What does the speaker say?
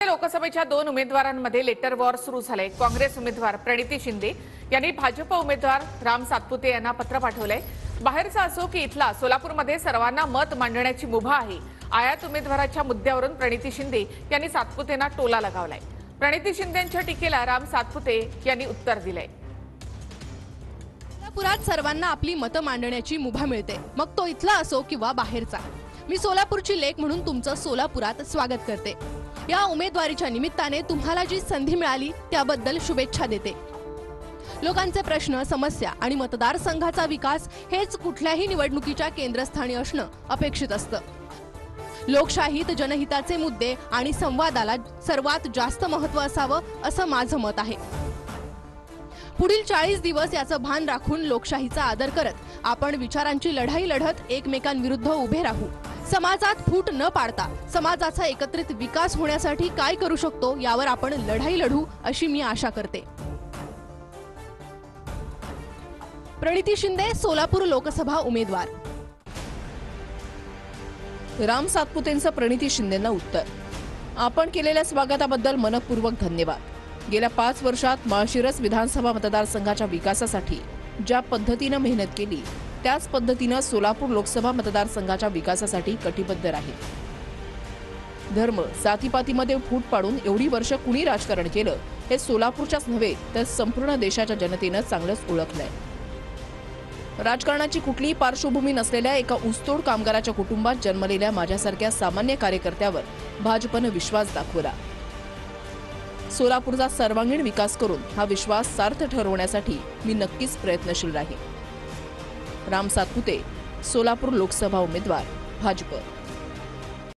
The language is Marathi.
लोकसभेच्या 2 उमेदवारांमध्ये लेटर वॉर सुरू झाले। काँग्रेस उमेदवार प्रणिती शिंदे यांनी भाजप उमेदवार राम सातपुते यांना पत्र पाठवले। बाहेरचा असो की इथला, सोलापूरमध्ये सर्वांना मत मांडण्याची मुभा आहे। आयात उमेदवाराच्या मुद्द्यावरून प्रणिती शिंदे यांनी सातपुतेंना टोला लगावलाय। प्रणिती शिंदेंच्या टीकेला राम सातपुते यांनी उत्तर दिलंय। सोलापुरात सर्वांना आपली मतं मांडण्याची मुभा मिळते, मग तो इथला असो किंवा बाहेरचा। मी सोलापूरची लेक म्हणून तुमचं सोलापुरात स्वागत करते। या उमेदवारीच्या निमित्ताने तुम्हाला जी संधी मिळाली त्याबद्दल शुभेच्छा देते। लोकांचे प्रश्न, समस्या आणि मतदारसंघाचा विकास हेच कुठल्याही निवडणुकीच्या केंद्रस्थानी असणं अपेक्षित असतं। लोकशाहीत जनहिताचे मुद्दे आणि संवादाला सर्वात जास्त महत्त्व असावं असं माझं मत आहे। पुढील 40 दिवस याचं भान राखून लोकशाहीचा आदर करत आपण विचारांची लढाई लढत एकमेकांविरुद्ध उभे राहू। समाजात फूट न पाडता समाजाचा एकत्रित विकास होण्यासाठी काय करू शकतो यावर आपण लढाई लढू अशी मी आशा करते। प्रणिती शिंदे, सोलापूर लोकसभा उमेदवार। राम सातपुतेंचं प्रणिती शिंदेंना उत्तर। आपण केलेल्या स्वागताबद्दल मनपूर्वक धन्यवाद। गेल्या 5 वर्षात माळशिरस विधानसभा मतदारसंघाच्या विकासासाठी ज्या पद्धतीने मेहनत केली त्याच पद्धतीने सोलापूर लोकसभा मतदारसंघाच्या विकासासाठी कटिबद्ध राहील। धर्म, जातीपातीमध्ये फूट पाडून एवढी वर्ष कुणी राजकारण केलं हे सोलापूरच्याच नव्हे तर संपूर्ण देशाच्या जनतेनं चांगलंच ओळखलंय। राजकारणाची कुठलीही पार्श्वभूमी नसलेल्या एका ऊसतोड कामगाराच्या कुटुंबात जन्मलेल्या माझ्यासारख्या सामान्य कार्यकर्त्यावर भाजपने विश्वास दाखवला। सोलापूरचा सर्वांगीण विकास करून हा विश्वास सार्थ ठरवण्यासाठी मी नक्कीच प्रयत्नशील राहीन। राम सातपुते, सोलापूर लोकसभा उमेदवार, भाजप।